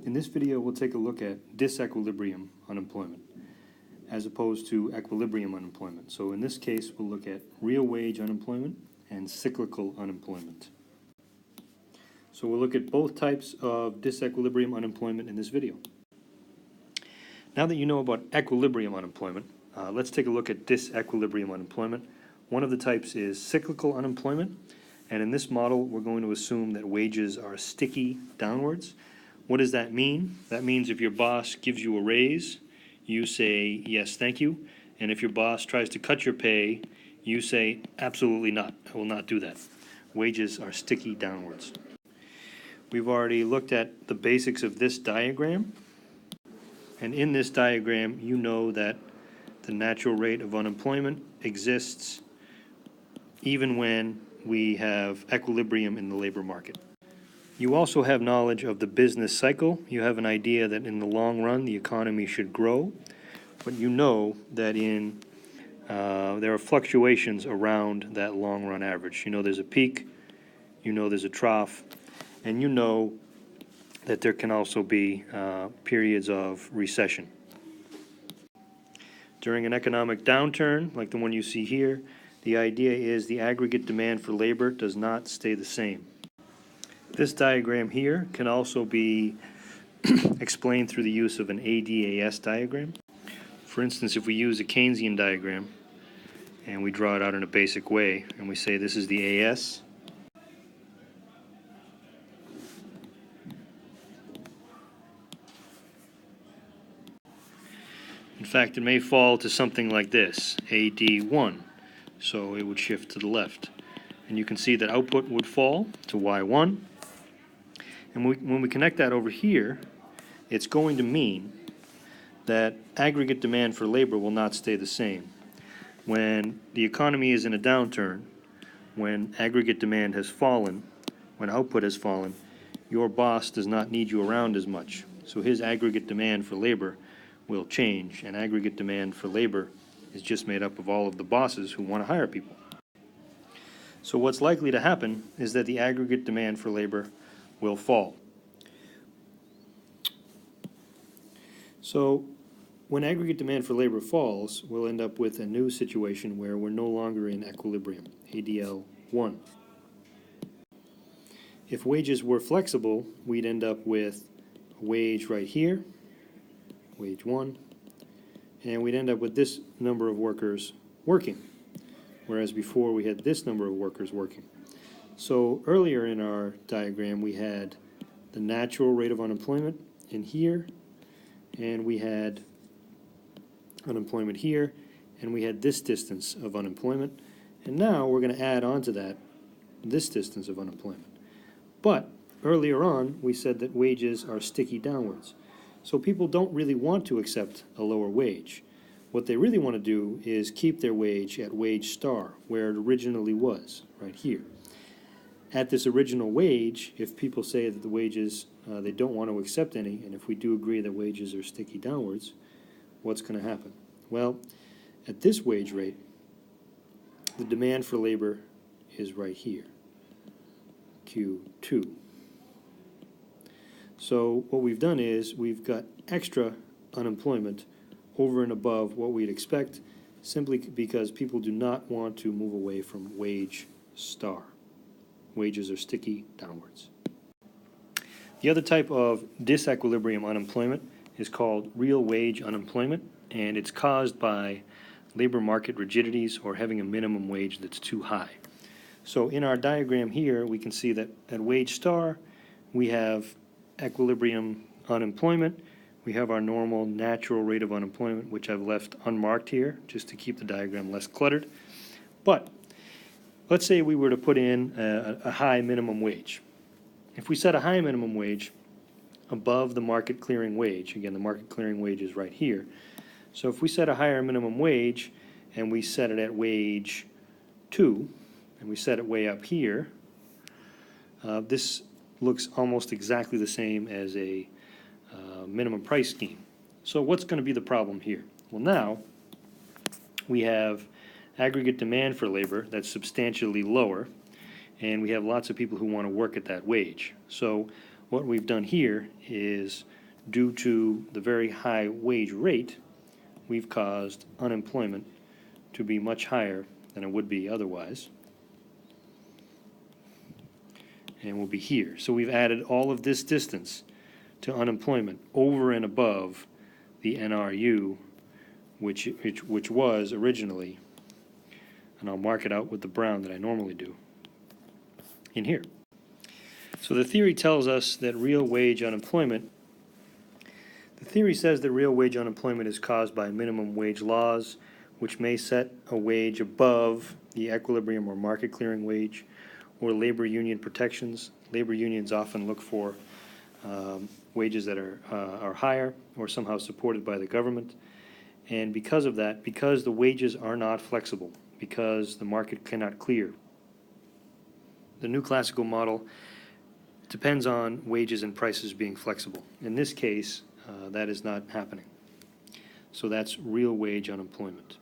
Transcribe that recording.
In this video, we'll take a look at disequilibrium unemployment as opposed to equilibrium unemployment. So in this case, we'll look at real wage unemployment and cyclical unemployment. So we'll look at both types of disequilibrium unemployment in this video. Now that you know about equilibrium unemployment, let's take a look at disequilibrium unemployment. One of the types is cyclical unemployment, and in this model, we're going to assume that wages are sticky downwards. What does that mean? That means if your boss gives you a raise, you say, yes, thank you. And if your boss tries to cut your pay, you say, absolutely not. I will not do that. Wages are sticky downwards. We've already looked at the basics of this diagram. And in this diagram, you know that the natural rate of unemployment exists even when we have equilibrium in the labor market. You also have knowledge of the business cycle. You have an idea that in the long run the economy should grow, but you know that there are fluctuations around that long run average. You know there's a peak, you know there's a trough, and you know that there can also be periods of recession. During an economic downturn, like the one you see here, the idea is the aggregate demand for labor does not stay the same. This diagram here can also be explained through the use of an ADAS diagram. For instance, if we use a Keynesian diagram and we draw it out in a basic way and we say this is the AS, in fact, it may fall to something like this, AD1, so it would shift to the left. And you can see that output would fall to Y1. And when we connect that over here, it's going to mean that aggregate demand for labor will not stay the same. When the economy is in a downturn, when aggregate demand has fallen, when output has fallen, your boss does not need you around as much. So his aggregate demand for labor will change, and aggregate demand for labor is just made up of all of the bosses who want to hire people. So what's likely to happen is that the aggregate demand for labor will fall. So when aggregate demand for labor falls, we'll end up with a new situation where we're no longer in equilibrium, ADL1. If wages were flexible, we'd end up with a wage right here, wage 1, and we'd end up with this number of workers working, whereas before we had this number of workers working. So earlier in our diagram, we had the natural rate of unemployment in here, and we had unemployment here, and we had this distance of unemployment. And now we're going to add on to that this distance of unemployment. But earlier on, we said that wages are sticky downwards. So people don't really want to accept a lower wage. What they really want to do is keep their wage at wage star, where it originally was, right here. At this original wage, if people say that the wages, they don't want to accept any, and if we do agree that wages are sticky downwards, what's going to happen? Well, at this wage rate, the demand for labor is right here, Q2. So what we've done is we've got extra unemployment over and above what we'd expect, simply because people do not want to move away from wage star. Wages are sticky downwards. The other type of disequilibrium unemployment is called real wage unemployment, and it's caused by labor market rigidities or having a minimum wage that's too high. So in our diagram here, we can see that at wage star, we have equilibrium unemployment. We have our normal natural rate of unemployment, which I've left unmarked here just to keep the diagram less cluttered. But let's say we were to put in a high minimum wage. If we set a high minimum wage above the market clearing wage, again, the market clearing wage is right here. So if we set a higher minimum wage and we set it at wage 2, and we set it way up here, this looks almost exactly the same as a minimum price scheme. So what's going to be the problem here? Well, now we have aggregate demand for labor that's substantially lower, and we have lots of people who want to work at that wage. So what we've done here is, due to the very high wage rate, we've caused unemployment to be much higher than it would be otherwise. And we'll be here. So we've added all of this distance to unemployment over and above the NRU, which was originally, and I'll mark it out with the brown that I normally do, in here. So the theory tells us that real wage unemployment, the theory says that real wage unemployment is caused by minimum wage laws, which may set a wage above the equilibrium or market clearing wage, or labor union protections. Labor unions often look for wages that are higher or somehow supported by the government. And because of that, because the wages are not flexible, because the market cannot clear, the new classical model depends on wages and prices being flexible. In this case, that is not happening. So that's real wage unemployment.